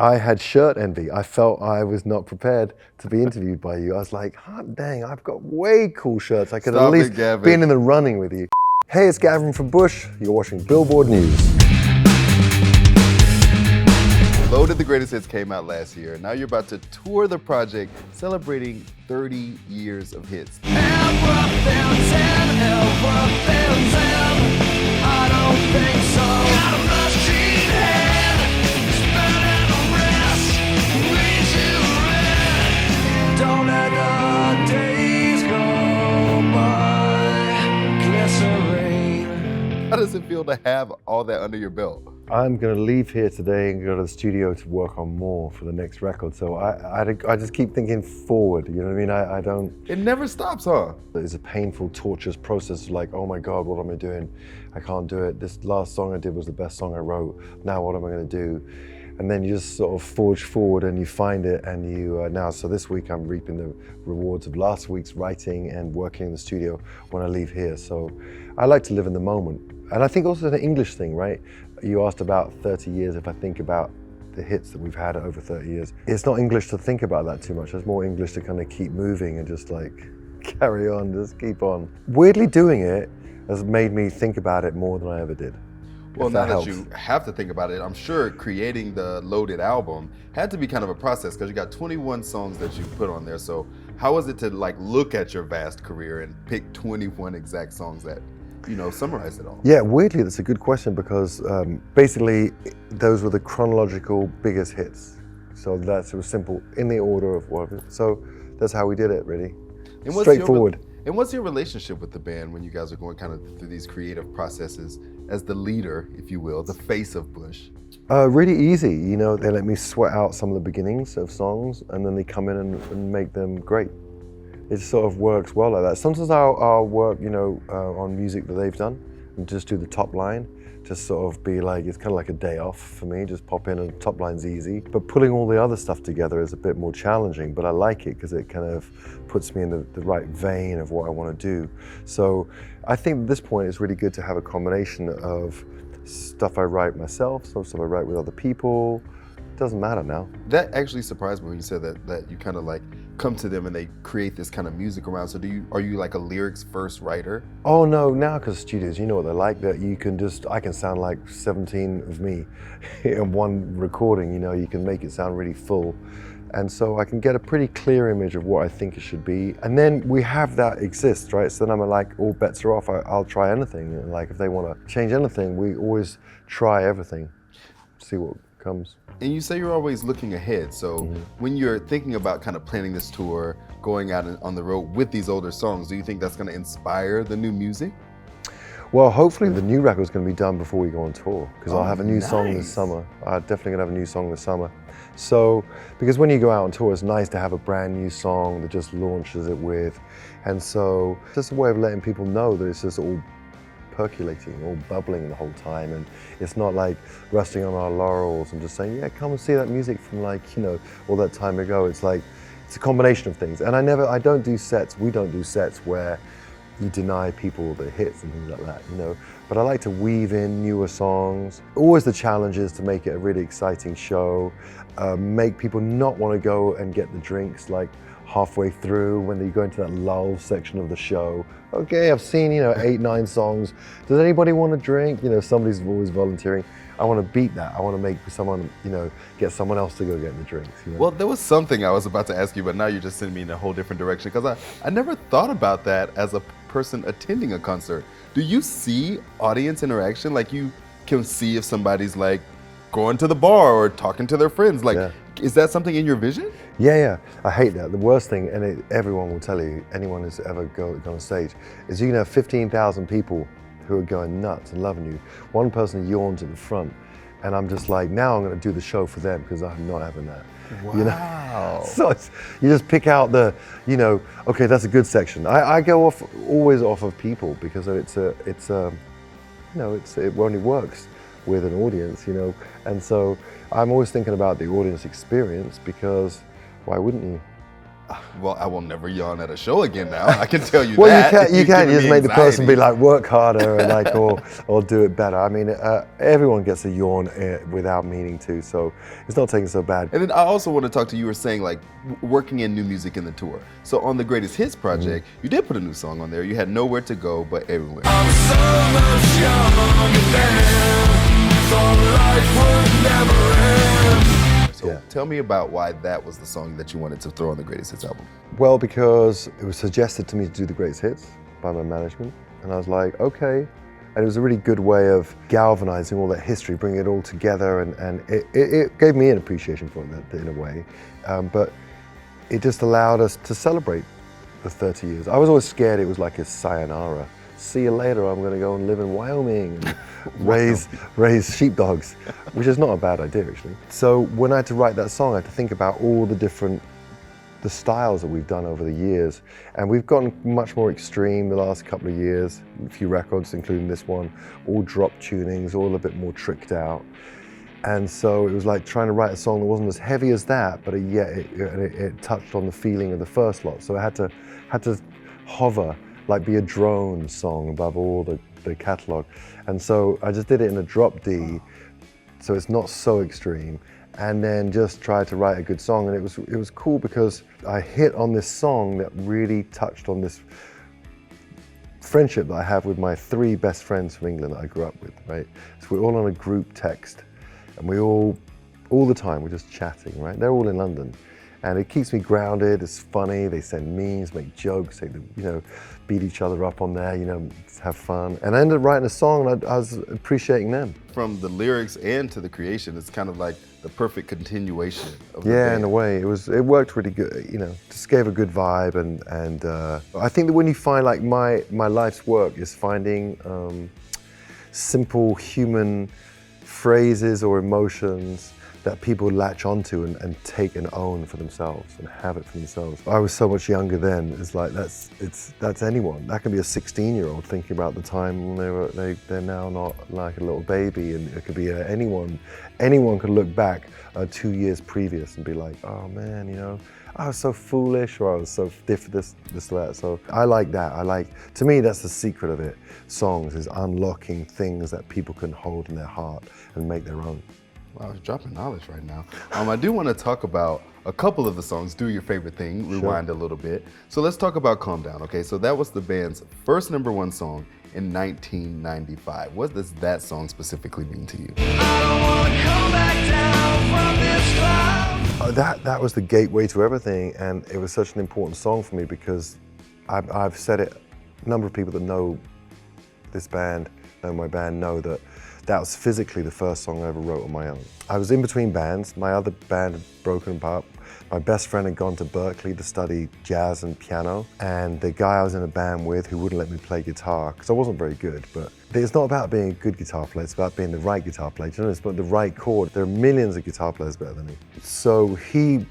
I had shirt envy. I felt I was not prepared to be interviewed by you. I was like, hot dang, I've got way cool shirts. I could at Stop least it, Gavin. been in the running with you. Hey, it's Gavin from Bush. You're watching Billboard News. Loaded the Greatest Hits came out last year. Now you're about to tour the project, celebrating 30 years of hits. I don't think so. Got a machine head, spinning a rest, leads you red. Don't let the days go by, glycerine. How does it feel to have all that under your belt? I'm going to leave here today and go to the studio to work on more for the next record. So I just keep thinking forward, you know what I mean? I don't... It never stops, huh? It's a painful, torturous process, like, oh my God, what am I doing? I can't do it. This last song I did was the best song I wrote. Now what am I going to do? And then you just sort of forge forward and you find it, and you so this week I'm reaping the rewards of last week's writing and working in the studio when I leave here. So I like to live in the moment. And I think also the English thing, right? You asked about 30 years, if I think about the hits that we've had over 30 years. It's not English to think about that too much. It's more English to kind of keep moving and just like carry on, just keep on. Weirdly doing it has made me think about it more than I ever did. Well, now that you have to think about it, I'm sure creating the Loaded album had to be kind of a process, because you got 21 songs that you put on there. So how was it to like look at your vast career and pick 21 exact songs that, you know, summarize it all? Yeah, weirdly, that's a good question, because basically those were the chronological biggest hits. So it was simple, in the order of whatever. So that's how we did it, really. And straightforward. And what's your relationship with the band when you guys are going kind of through these creative processes as the leader, if you will, the face of Bush? Really easy, you know, they let me sweat out some of the beginnings of songs, and then they come in and make them great. It sort of works well like that. Sometimes I'll work, you know, on music that they've done and just do the top line, just sort of be like, it's kind of like a day off for me, just pop in and top line's easy. But putting all the other stuff together is a bit more challenging, but I like it because it kind of puts me in the right vein of what I want to do. So I think at this point it's really good to have a combination of stuff I write myself, some stuff I write with other people. It doesn't matter now. That actually surprised me when you said that you kind of like come to them and they create this kind of music around. So are you like a lyrics first writer? Oh no, now because studios, you know what they're like, that you can I can sound like 17 of me in one recording, you know, you can make it sound really full. And so I can get a pretty clear image of what I think it should be. And then we have that exist, right? So then I'm like, all bets are off, I'll try anything. And like, if they want to change anything, we always try everything, see what comes. And you say you're always looking ahead. So when you're thinking about kind of planning this tour, going out on the road with these older songs, do you think that's going to inspire the new music? Well, hopefully the new record's going to be done before we go on tour, because I'll have a new song this summer. I'm definitely going to have a new song this summer. So, because when you go out on tour, it's nice to have a brand new song that just launches it with. And so, it's just a way of letting people know that it's just all percolating, all bubbling the whole time, and it's not like resting on our laurels and just saying, yeah, come and see that music from like, you know, all that time ago. It's like, it's a combination of things. And I don't do sets, we don't do sets where you deny people the hits and things like that, you know. But I like to weave in newer songs. Always the challenge is to make it a really exciting show, make people not want to go and get the drinks like halfway through when you go into that lull section of the show. Okay, I've seen, you know, 8, 9 songs. Does anybody want a drink? You know, somebody's always volunteering. I want to beat that. I want to make someone, you know, get someone else to go get the drinks. You know? Well, there was something I was about to ask you, but now you're just sending me in a whole different direction, because I never thought about that as a person attending a concert. Do you see audience interaction? Like, you can see if somebody's like going to the bar or talking to their friends. Like, is that something in your vision? Yeah. I hate that. The worst thing, and everyone will tell you, anyone who's ever gone on stage, is you can have 15,000 people who are going nuts and loving you. One person yawns at the front, and I'm just like, now I'm going to do the show for them, because I'm not having that. Wow. You know? So you just pick out the, you know, okay, that's a good section. I go always off of people, because it only works with an audience, you know. And so I'm always thinking about the audience experience, because why wouldn't you? Well, I will never yawn at a show again now. I can tell you Well, that. you can't You're just giving make me the person be anxiety. like, work harder, or do it better. I mean, everyone gets a yawn without meaning to, so it's not taken so bad. And then I also want to talk to you. You were saying like working in new music in the tour. So on the Greatest Hits project, you did put a new song on there. You had Nowhere to Go, but Everywhere. I'm so much younger than thought life would never end. So Yeah. tell me about why that was the song that you wanted to throw on the Greatest Hits album. Well, because it was suggested to me to do the greatest hits by my management, and I was like, okay. And it was a really good way of galvanizing all that history, bringing it all together, and it gave me an appreciation for it in a way. But it just allowed us to celebrate the 30 years. I was always scared it was like a sayonara. See you later, I'm gonna go and live in Wyoming and raise sheepdogs, which is not a bad idea actually. So when I had to write that song, I had to think about all the styles that we've done over the years. And we've gotten much more extreme the last couple of years, a few records, including this one, all drop tunings, all a bit more tricked out. And so it was like trying to write a song that wasn't as heavy as that, but yet it touched on the feeling of the first lot. So it had to hover, like be a drone song above all the catalog. And so I just did it in a drop D, so it's not so extreme, and then just tried to write a good song. And it was cool because I hit on this song that really touched on this friendship that I have with my 3 best friends from England that I grew up with, right? So we're all on a group text, and we all the time, we're just chatting, right? They're all in London. And it keeps me grounded, it's funny, they send memes, make jokes, they, beat each other up on there, have fun. And I ended up writing a song, and I was appreciating them. From the lyrics and to the creation, it's kind of like the perfect continuation of the Yeah, band. in a way, it worked really good, just gave a good vibe, and I think that when you find, like, my life's work is finding simple human phrases or emotions that people latch onto and take and own for themselves and have it for themselves. I was so much younger then. It's like that's anyone. That can be a 16-year-old thinking about the time when they're now not like a little baby, and it could be anyone. Anyone could look back 2 years previous and be like, oh man, I was so foolish, or I was so this, that. So I like that. To me, that's the secret of it. Songs is unlocking things that people can hold in their heart and make their own. Wow, you're dropping knowledge right now. I do want to talk about a couple of the songs. Do Your Favorite Thing, rewind a little bit. So let's talk about Calm Down, okay? So that was the band's first #1 song in 1995. What does that song specifically mean to you? I don't wanna come back down from this cloud. That was the gateway to everything, and it was such an important song for me because I've said it, a number of people that know this band, know my band, know that was physically the first song I ever wrote on my own. I was in between bands. My other band had broken up. My best friend had gone to Berkeley to study jazz and piano, and the guy I was in a band with who wouldn't let me play guitar, because I wasn't very good, but it's not about being a good guitar player, it's about being the right guitar player. It's about the right chord. There are millions of guitar players better than me. So he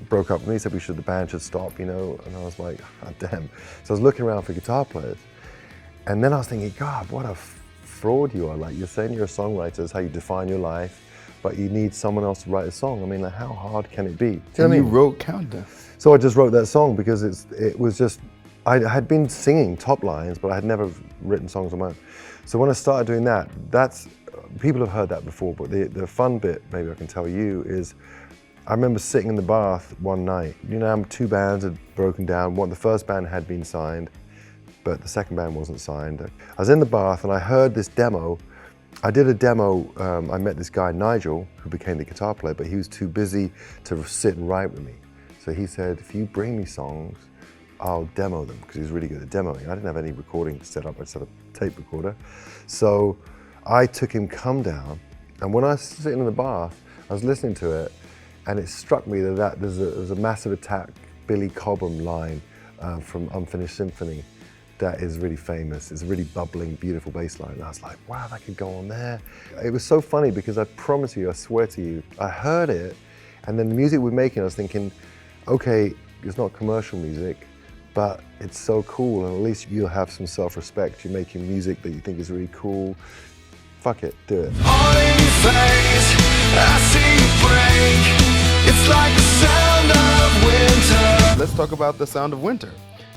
broke up with me, said the band should stop, and I was like, oh, damn. So I was looking around for guitar players, and then I was thinking, God, what a fraud you are. Like, you're saying you're a songwriter, is how you define your life, but you need someone else to write a song. I mean, like, how hard can it be? Do you know what I mean? You wrote Countdown. So I just wrote that song because it was just, I had been singing top lines, but I had never written songs on my own. So when I started doing that, people have heard that before, but the fun bit, maybe I can tell you, is I remember sitting in the bath one night. 2 bands had broken down. The first band had been signed, but the second band wasn't signed. I was in the bath and I heard this demo. I did a demo, I met this guy, Nigel, who became the guitar player, but he was too busy to sit and write with me. So he said, if you bring me songs, I'll demo them, because he was really good at demoing. I didn't have any recording set up, I set up a tape recorder. So I took him Come Down, and when I was sitting in the bath, I was listening to it, and it struck me that there's a Massive Attack Billy Cobham line from Unfinished Symphony that is really famous. It's a really bubbling, beautiful bass line. And I was like, wow, that could go on there. It was so funny because I promise you, I swear to you, I heard it, and then the music we're making, I was thinking, okay, it's not commercial music, but it's so cool, and at least you'll have some self-respect. You're making music that you think is really cool. Fuck it, do it. All in your face, I see you break. It's like the sound of winter. let's talk about The Sound of Winter.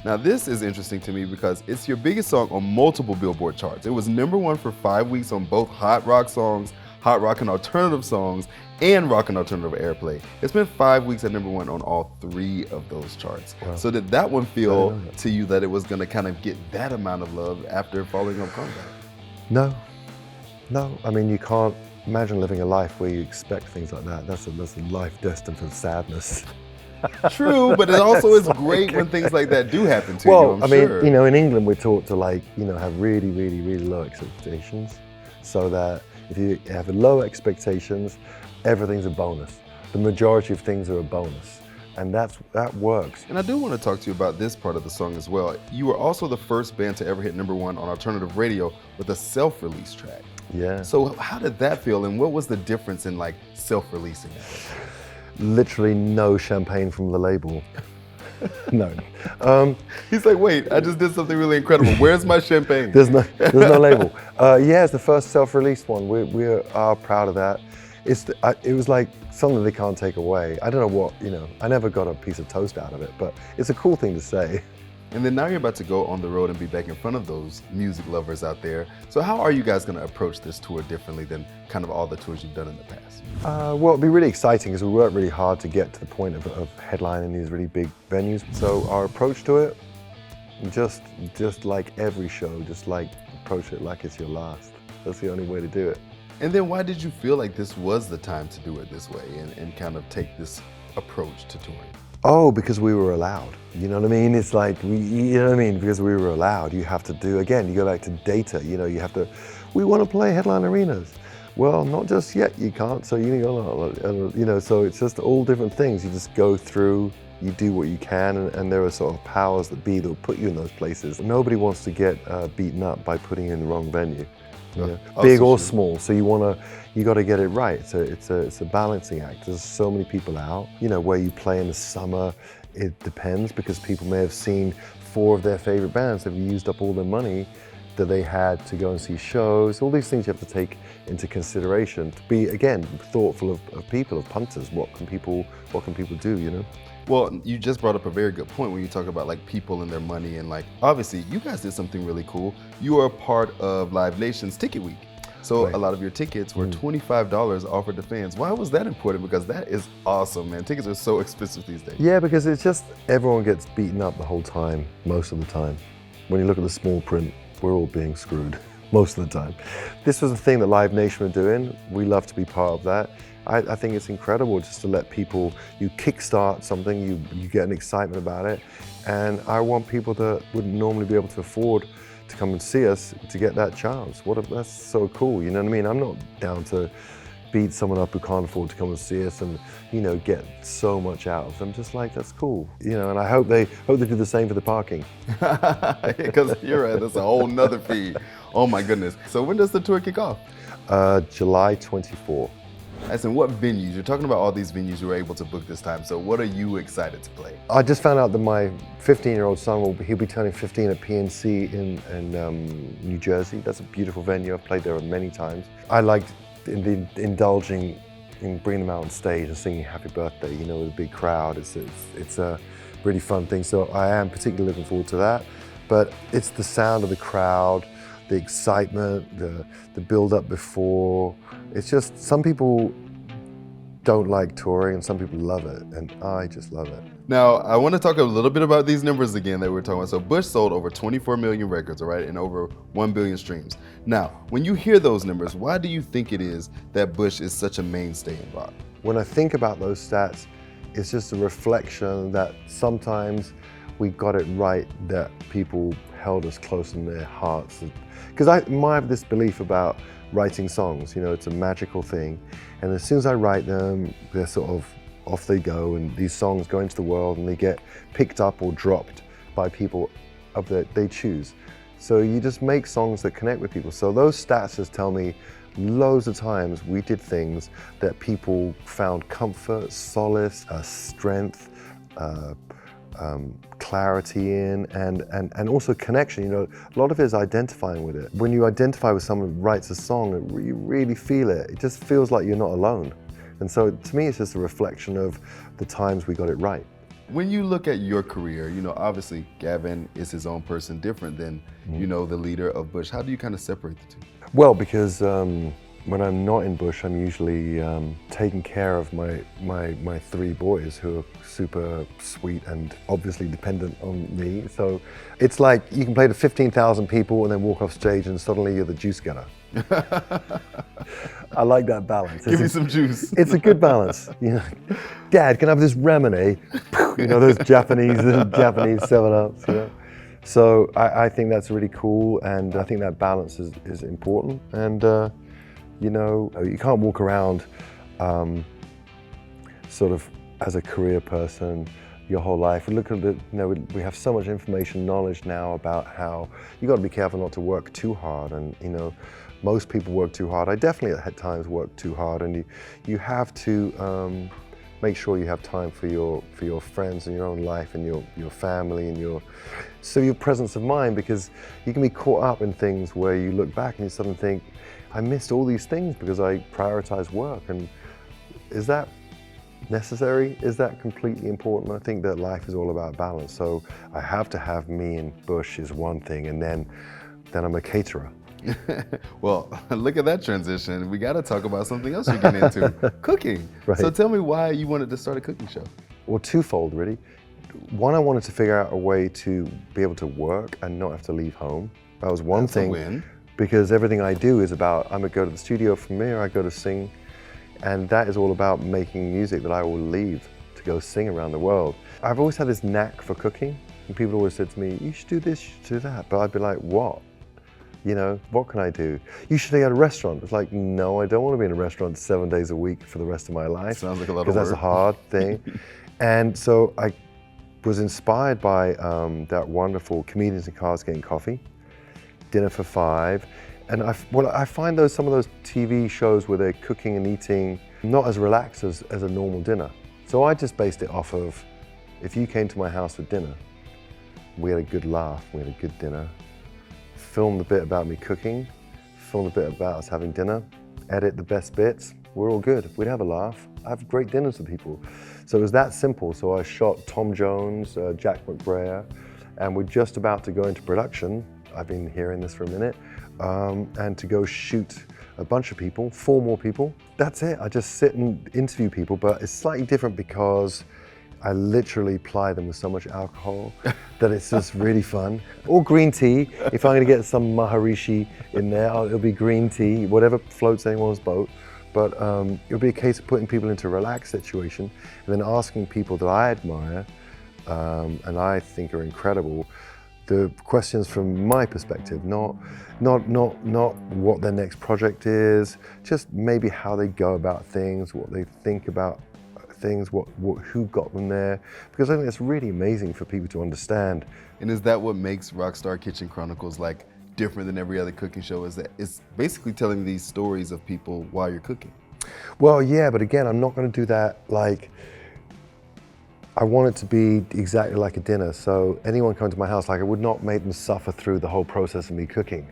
Now this is interesting to me because it's your biggest song on multiple Billboard charts. It was #1 for 5 weeks on both Hot Rock songs, Hot Rock and Alternative songs, and Rock and Alternative Airplay. It's been 5 weeks at #1 on all 3 of those charts. Wow. So did that one feel to you that it was gonna kind of get that amount of love after following up Comedown? No. I mean, you can't imagine living a life where you expect things like that. That's a life destined for sadness. True, but it also is great when things like that do happen to you, Well, I mean, sure. in England we're taught to have really, really, really low expectations, so that if you have low expectations, everything's a bonus. The majority of things are a bonus, and that works. And I do want to talk to you about this part of the song as well. You were also the first band to ever hit #1 on alternative radio with a self-release track. Yeah. So how did that feel, and what was the difference in self-releasing? Literally no champagne from the label. No. He's like, wait, I just did something really incredible. Where's my champagne? There's no label. Yeah, it's the first self-released one. We are proud of that. It was like something they can't take away. I don't know what, I never got a piece of toast out of it, but it's a cool thing to say. And then now you're about to go on the road and be back in front of those music lovers out there. So how are you guys going to approach this tour differently than kind of all the tours you've done in the past? Well, it'll be really exciting because we worked really hard to get to the point of headlining these really big venues. So our approach to it, just like every show, approach it like it's your last. That's the only way to do it. And then why did you feel like this was the time to do it this way and kind of take this approach to touring? Oh, because we were allowed. You know what I mean? It's like, because we were allowed. You have to do, again, you go back to data, we want to play headline arenas. Well, not just yet, you can't, so so it's just all different things. You just go through, you do what you can, and there are sort of powers that be that will put you in those places. Nobody wants to get beaten up by putting you in the wrong venue. Big or small, so you got to get it right. So it's a balancing act. There's so many people out. Where you play in the summer, it depends, because people may have seen 4 of their favorite bands. They've used up all their money that they had to go and see shows. All these things you have to take into consideration to be, again, thoughtful of people, of punters. What can people do? Well, you just brought up a very good point when you talk about people and their money, and obviously you guys did something really cool. You are a part of Live Nation's Ticket Week. So right. A lot of your tickets were $25 offered to fans. Why was that important? Because that is awesome, man. Tickets are so expensive these days. Yeah, because it's just, everyone gets beaten up the whole time, most of the time. When you look at the small print, we're all being screwed most of the time. This was the thing that Live Nation were doing. We love to be part of that. I think it's incredible just to let people, you kickstart something, you get an excitement about it, and I want people that wouldn't normally be able to afford to come and see us to get that chance. That's so cool, you know what I mean? I'm not down to beat someone up who can't afford to come and see us and get so much out of them. Just that's cool, and I hope they do the same for the parking. Because you're right, that's a whole nother fee. Oh my goodness. So when does the tour kick off? July 24. And what venues? You're talking about all these venues you were able to book this time, so what are you excited to play? I just found out that my 15-year-old son, he'll be turning 15 at PNC in New Jersey. That's a beautiful venue. I've played there many times. I liked indulging in bringing them out on stage and singing Happy Birthday, with a big crowd. It's a really fun thing, so I am particularly looking forward to that. But it's the sound of the crowd, the excitement, the build-up before. It's just, some people don't like touring and some people love it, and I just love it. Now, I want to talk a little bit about these numbers again that we were talking about. So Bush sold over 24 million records, all right, and over 1 billion streams. Now, when you hear those numbers, why do you think it is that Bush is such a mainstay in rock? When I think about those stats, it's just a reflection that sometimes we got it right, that people held us close in their hearts. Because I have this belief about writing songs, it's a magical thing. And as soon as I write them, they're sort of off they go, and these songs go into the world and they get picked up or dropped by people that they choose. So you just make songs that connect with people. So those stats just tell me loads of times we did things that people found comfort, solace, strength, clarity in, and also connection. A lot of it is identifying with it. When you identify with someone who writes a song, you really feel it. It just feels like you're not alone. And so to me, it's just a reflection of the times we got it right. When you look at your career, obviously Gavin is his own person, different than, the leader of Bush. How do you kind of separate the two? Well, because when I'm not in Bush, I'm usually taking care of my three boys who are super sweet and obviously dependent on me. So it's like you can play to 15,000 people and then walk off stage and suddenly you're the juice getter. I like that balance. Give me some juice. It's a good balance. Dad, can I have this lemonade? Those Japanese 7-Ups. So I think that's really cool, and I think that balance is important. And you can't walk around sort of as a career person your whole life. We look at we have so much information, knowledge now about how you got to be careful not to work too hard. And most people work too hard. I definitely at times work too hard, and you have to make sure you have time for your friends and your own life and your family and your presence of mind, because you can be caught up in things where you look back and you suddenly think, I missed all these things because I prioritized work. And is that necessary? Is that completely important? I think that life is all about balance. So I have to have me and Bush is one thing, and then I'm a caterer. Well, look at that transition. We got to talk about something else you get into, cooking. Right. So tell me why you wanted to start a cooking show. Well, twofold really. One, I wanted to figure out a way to be able to work and not have to leave home. That was one thing. That's a win. Because everything I do is about, I'm gonna go to the studio from here, I go to sing, and that is all about making music that I will leave to go sing around the world. I've always had this knack for cooking, and people always said to me, you should do this, you should do that, but I'd be like, what? What can I do? You should be at a restaurant. It's like, no, I don't want to be in a restaurant 7 days a week for the rest of my life. Sounds like a lot of work. Because that's a hard thing. And so I was inspired by that wonderful Comedians in Cars Getting Coffee, Dinner for Five. And I find some of those TV shows where they're cooking and eating not as relaxed as a normal dinner. So I just based it off of, if you came to my house for dinner, we had a good laugh, we had a good dinner, filmed a bit about me cooking, filmed a bit about us having dinner, edit the best bits, we're all good. We'd have a laugh. I have great dinners with people. So it was that simple. So I shot Tom Jones, Jack McBrayer, and we're just about to go into production. I've been hearing this for a minute, and to go shoot a bunch of people, 4 more people. That's it. I just sit and interview people, but it's slightly different because I literally ply them with so much alcohol that it's just really fun. Or green tea. If I'm gonna get some Maharishi in there, it'll be green tea, whatever floats anyone's boat. But it'll be a case of putting people into a relaxed situation and then asking people that I admire and I think are incredible, the questions from my perspective, not what their next project is, just maybe how they go about things, what they think about things, who got them there, because I think that's really amazing for people to understand. And is that what makes Rockstar Kitchen Chronicles different than every other cooking show? Is that it's basically telling these stories of people while you're cooking? Well, yeah, but again, I'm not going to do that I want it to be exactly like a dinner. So anyone coming to my house, I would not make them suffer through the whole process of me cooking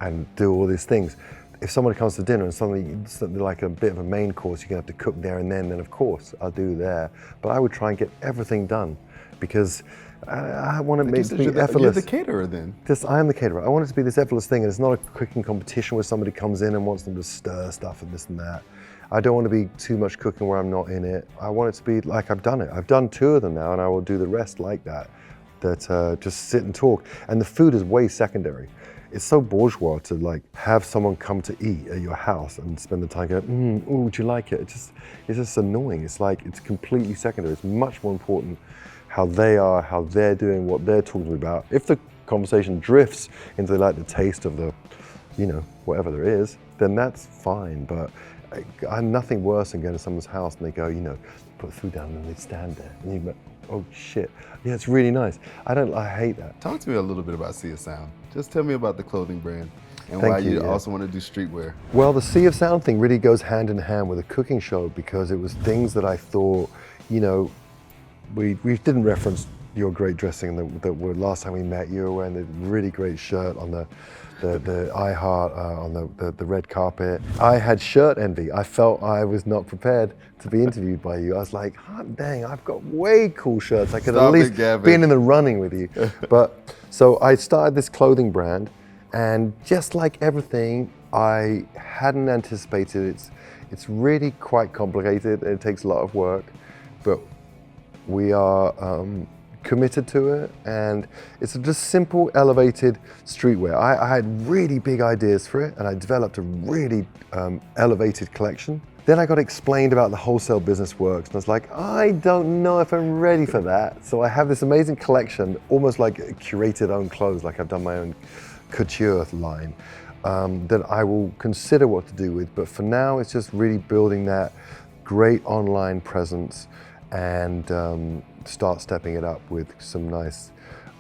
and do all these things. If somebody comes to dinner and something like a bit of a main course, you're gonna have to cook there and then of course I'll do there. But I would try and get everything done because I want to make it be effortless. You're the caterer then? I am the caterer. I want it to be this effortless thing, and it's not a cooking competition where somebody comes in and wants them to stir stuff and this and that. I don't want to be too much cooking where I'm not in it. I want it to be like I've done it. I've done 2 of them now, and I will do the rest like that. Just sit and talk. And the food is way secondary. It's so bourgeois to have someone come to eat at your house and spend the time going, oh, would you like it? It's just annoying. It's completely secondary. It's much more important how they are, how they're doing, what they're talking about. If the conversation drifts into the taste of the, whatever there is, then that's fine. But I'm nothing worse than going to someone's house and they go, put food down and they stand there. And you go, oh shit. Yeah, it's really nice. I hate that. Talk to me a little bit about Sea of Sound. Just tell me about the clothing brand and Thank why you, you yeah. also want to do streetwear. Well, the Sea of Sound thing really goes hand in hand with a cooking show because it was things that I thought, we didn't reference, your great dressing. The last time we met, you were wearing the really great shirt on the iHeart on the red carpet. I had shirt envy. I felt I was not prepared to be interviewed by you. I was like, hot dang, I've got way cool shirts. I could Stop at least it, Gavin. be in the running with you. But so I started this clothing brand, and just like everything, I hadn't anticipated it's really quite complicated. It takes a lot of work, but we are committed to it, and it's just simple, elevated streetwear. I had really big ideas for it, and I developed a really elevated collection. Then I got explained about the wholesale business works, and I was like, I don't know if I'm ready for that. So I have this amazing collection, almost like curated own clothes, like I've done my own couture line, that I will consider what to do with. But for now, it's just really building that great online presence and start stepping it up with some nice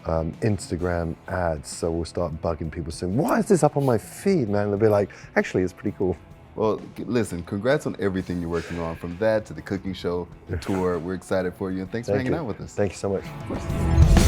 Instagram ads. So we'll start bugging people saying, why is this up on my feed, man? And they'll be like, actually, it's pretty cool. Well, listen, congrats on everything you're working on, from that to the cooking show, the tour. We're excited for you, and thanks for hanging out with us. Thank you so much.